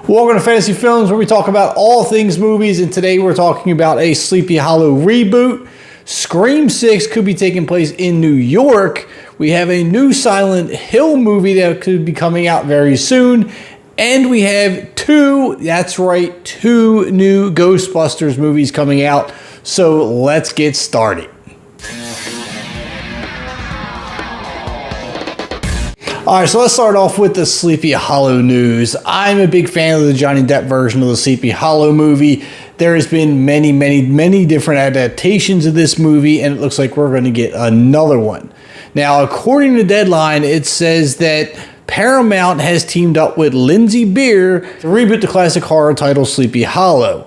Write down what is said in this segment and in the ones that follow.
Welcome to Fantasy Films, where we talk about all things movies, and today we're talking about a Sleepy Hollow reboot. Scream 6 could be taking place in New York. We have a new Silent Hill movie that could be coming out very soon. And we have two new Ghostbusters movies coming out. So let's get started. All right, so let's start off with the Sleepy Hollow news. I'm a big fan of the Johnny Depp version of the Sleepy Hollow movie. There has been many different adaptations of this movie, and it looks like we're going to get another one. Now, according to Deadline, it says that Paramount has teamed up with Lindsay Beer to reboot the classic horror title Sleepy Hollow.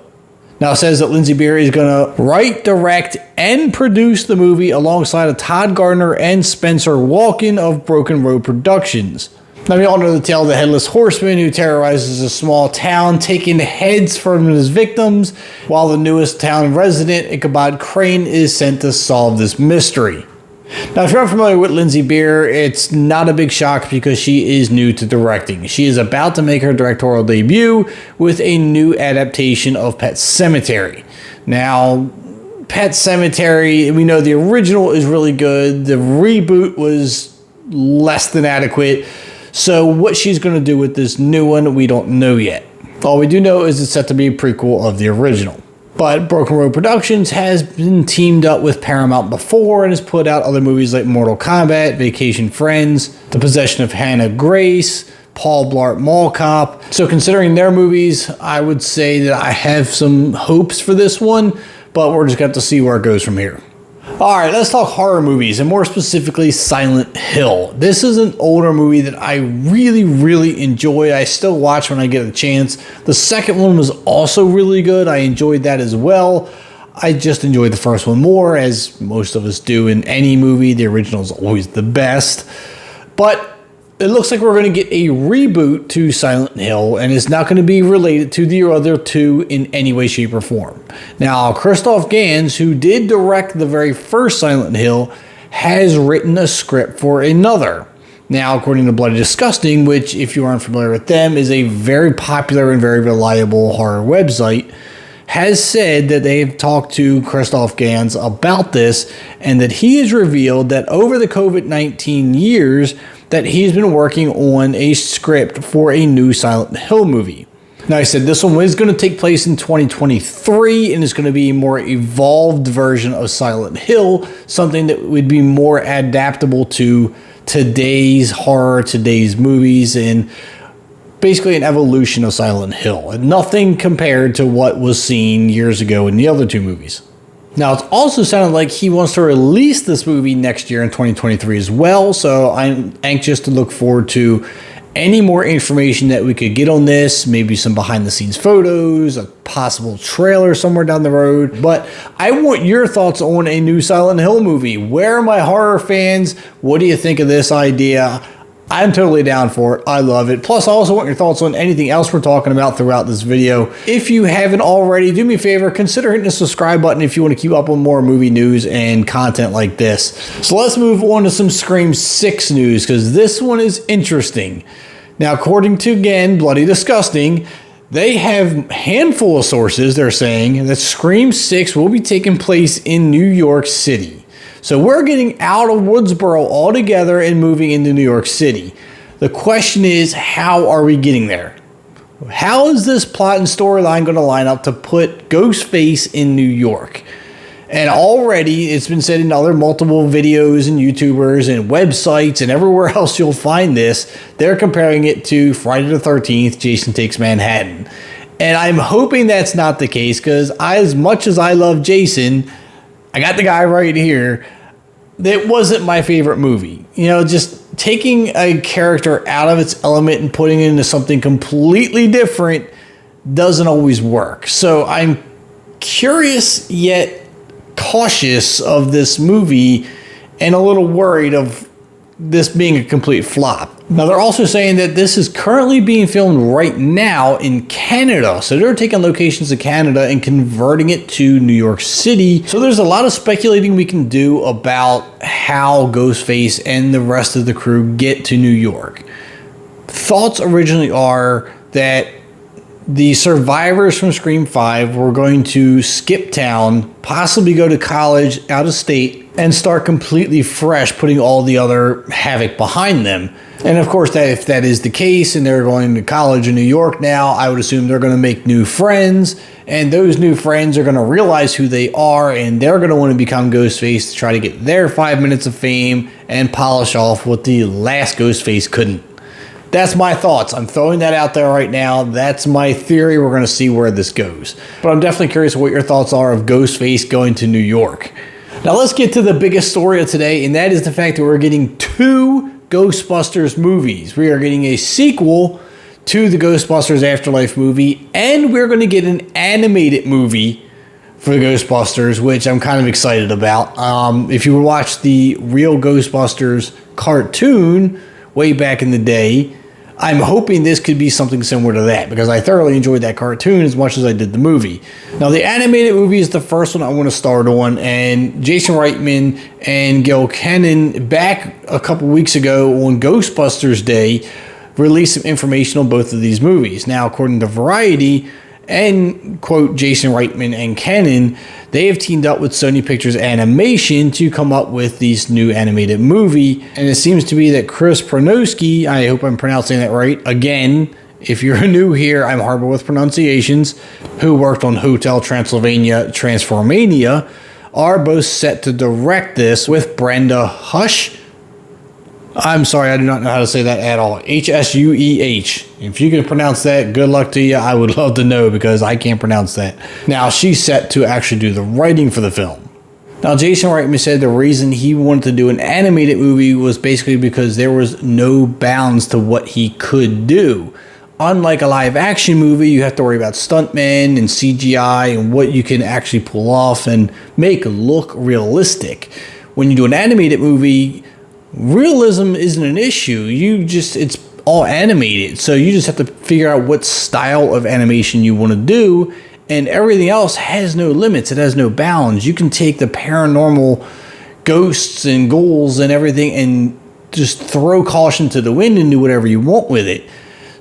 Now, it says that Lindsay Beer is going to write, direct, and produce the movie alongside of Todd Gardner and Spencer Walken of Broken Road Productions. Now, we all know the tale of the Headless Horseman who terrorizes a small town, taking heads from his victims, while the newest town resident, Ichabod Crane, is sent to solve this mystery. Now, if you're unfamiliar with Lindsay Beer, it's not a big shock because she is new to directing. She is about to make her directorial debut with a new adaptation of Pet Sematary. Now, Pet Sematary, we know the original is really good. The reboot was less than adequate. So what she's going to do with this new one, we don't know yet. All we do know is it's set to be a prequel of the original. But Broken Road Productions has been teamed up with Paramount before and has put out other movies like Mortal Kombat, Vacation Friends, The Possession of Hannah Grace, Paul Blart Mall Cop. So considering their movies, I would say that I have some hopes for this one, but we're just going to have to see where it goes from here. All right, let's talk horror movies, and more specifically Silent Hill. This is an older movie that I really enjoy. I still watch when I get a chance. The second one was also really good. I enjoyed that as well. I just enjoyed the first one more, as most of us do in any movie. The original is always the best. But it looks like we're going to get a reboot to Silent Hill, and it's not going to be related to the other two in any way, shape, or form. Now, Christoph Gans, who did direct the very first Silent Hill, has written a script for another. Now, according to Bloody Disgusting, which, if you aren't familiar with them, is a very popular and very reliable horror website, has said that they've talked to Christoph Gans about this, and that he has revealed that over the COVID-19 years, that he's been working on a script for a new Silent Hill movie. Now, I said this one is going to take place in 2023 and it's going to be a more evolved version of Silent Hill, something that would be more adaptable to today's horror, today's movies, and basically an evolution of Silent Hill. And nothing compared to what was seen years ago in the other two movies. Now, it's also sounded like he wants to release this movie next year in 2023 as well, so I'm anxious to look forward to any more information that we could get on this, maybe some behind-the-scenes photos, a possible trailer somewhere down the road. But I want your thoughts on a new Silent Hill movie. Where are my horror fans? What do you think of this idea? I'm totally down for it. I love it. Plus, I also want your thoughts on anything else we're talking about throughout this video. If you haven't already, do me a favor, consider hitting the subscribe button if you want to keep up on more movie news and content like this. So let's move on to some Scream 6 news, because this one is interesting. Now, according to, again, Bloody Disgusting, they have a handful of sources. They're saying that Scream 6 will be taking place in New York City. So we're getting out of Woodsboro altogether and moving into New York City. The question is, how are we getting there? How is this plot and storyline going to line up to put Ghostface in New York? And already it's been said in other multiple videos and YouTubers and websites and everywhere else you'll find this, they're comparing it to Friday the 13th, Jason Takes Manhattan. And I'm hoping that's not the case, because as much as I love Jason, I got the guy right here, it wasn't my favorite movie. You know, just taking a character out of its element and putting it into something completely different doesn't always work. So I'm curious yet cautious of this movie and a little worried of this being a complete flop. Now, they're also saying that this is currently being filmed right now in Canada. So they're taking locations of Canada and converting it to New York City. So there's a lot of speculating we can do about how Ghostface and the rest of the crew get to New York. Thoughts originally are that the survivors from Scream 5 were going to skip town, possibly go to college out of state, and start completely fresh, putting all the other havoc behind them. And of course, that if that is the case and they're going to college in New York now, I would assume they're going to make new friends, and those new friends are going to realize who they are, and they're going to want to become Ghostface to try to get their 5 minutes of fame and polish off what the last Ghostface couldn't. That's my thoughts. I'm throwing that out there right now. That's my theory. We're going to see where this goes. But I'm definitely curious what your thoughts are of Ghostface going to New York. Now let's get to the biggest story of today, and that is the fact that we're getting 2 Ghostbusters movies. We are getting a sequel to the Ghostbusters Afterlife movie, and we're going to get an animated movie for the Ghostbusters, which I'm kind of excited about. If you watched the real Ghostbusters cartoon way back in the day, I'm hoping this could be something similar to that, because I thoroughly enjoyed that cartoon as much as I did the movie. Now, the animated movie is the first one I want to start on, and Jason Reitman and Gil Kenan, back a couple weeks ago on Ghostbusters Day, released some information on both of these movies. Now, according to Variety, and quote Jason Reitman and Kenan, they have teamed up with Sony Pictures Animation to come up with this new animated movie. And it seems to be that Chris Pronowski, I hope I'm pronouncing that right. Again, if you're new here, I'm horrible with pronunciations, who worked on Hotel Transylvania, Transformania, are both set to direct this with Brenda Hush. I'm sorry, I do not know how to say that at all. Hsueh. If you can pronounce that, good luck to you. I would love to know, because I can't pronounce that. Now, she's set to actually do the writing for the film. Now, Jason Reitman said the reason he wanted to do an animated movie was basically because there was no bounds to what he could do. Unlike a live action movie, you have to worry about stuntmen and CGI and what you can actually pull off and make look realistic. When you do an animated movie, realism isn't an issue. It's all animated, so you just have to figure out what style of animation you want to do, and everything else has no limits. It has no bounds. You can take the paranormal ghosts and ghouls and everything and just throw caution to the wind and do whatever you want with it.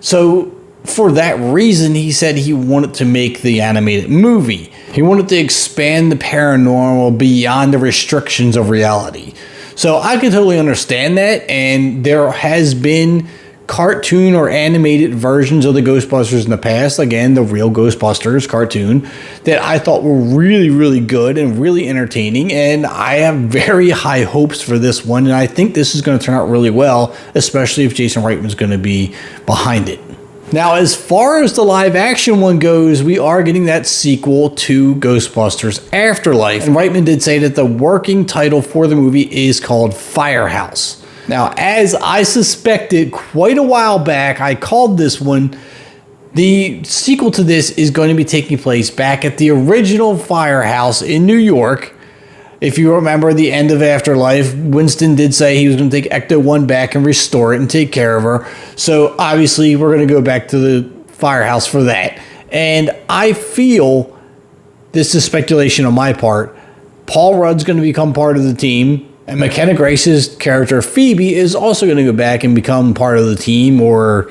So for that reason, he said he wanted to make the animated movie. He wanted to expand the paranormal beyond the restrictions of reality. So I can totally understand that, and there has been cartoon or animated versions of the Ghostbusters in the past, again, the real Ghostbusters cartoon, that I thought were really, really good and really entertaining, and I have very high hopes for this one, and I think this is going to turn out really well, especially if Jason Reitman's going to be behind it. Now, as far as the live action one goes, we are getting that sequel to Ghostbusters Afterlife. And Reitman did say that the working title for the movie is called Firehouse. Now, as I suspected quite a while back, I called this one. The sequel to this is going to be taking place back at the original Firehouse in New York. If you remember the end of Afterlife, Winston did say he was going to take Ecto-1 back and restore it and take care of her. So obviously we're going to go back to the Firehouse for that. And I feel, this is speculation on my part, Paul Rudd's going to become part of the team. And McKenna Grace's character Phoebe is also going to go back and become part of the team, or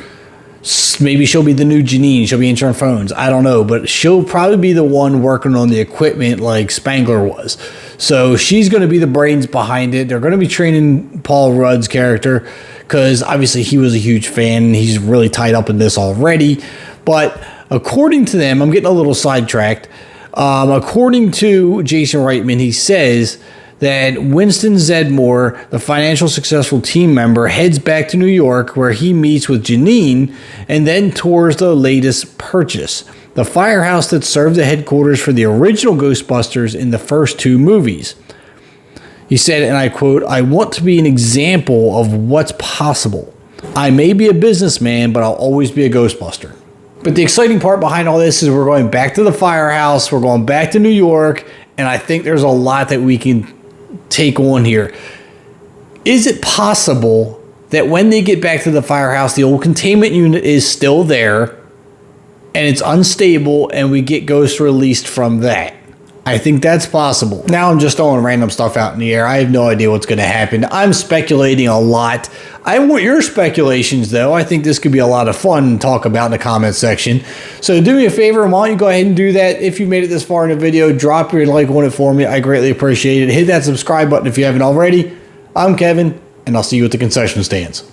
maybe she'll be the new Janine. She'll be answering phones. I don't know. But she'll probably be the one working on the equipment like Spangler was. So she's going to be the brains behind it. They're going to be training Paul Rudd's character, because obviously he was a huge fan and he's really tied up in this already. But according to them, I'm getting a little sidetracked. According to Jason Reitman, he says that Winston Zedmore, the financial successful team member, heads back to New York, where he meets with Janine and then tours the latest purchase, the firehouse that served the headquarters for the original Ghostbusters in the first 2 movies. He said, and I quote, "I want to be an example of what's possible. I may be a businessman, but I'll always be a Ghostbuster." But the exciting part behind all this is we're going back to the firehouse, we're going back to New York, and I think there's a lot that we can take on here. Is it possible that when they get back to the firehouse, the old containment unit is still there and it's unstable and we get ghosts released from that? I think that's possible. Now I'm just throwing random stuff out in the air. I have no idea what's going to happen. I'm speculating a lot. I want your speculations, though. I think this could be a lot of fun to talk about in the comment section. So do me a favor, why don't you go ahead and do that. If you made it this far in the video, drop your like on it for me. I greatly appreciate it. Hit that subscribe button if you haven't already. I'm Kevin, and I'll see you at the concession stands.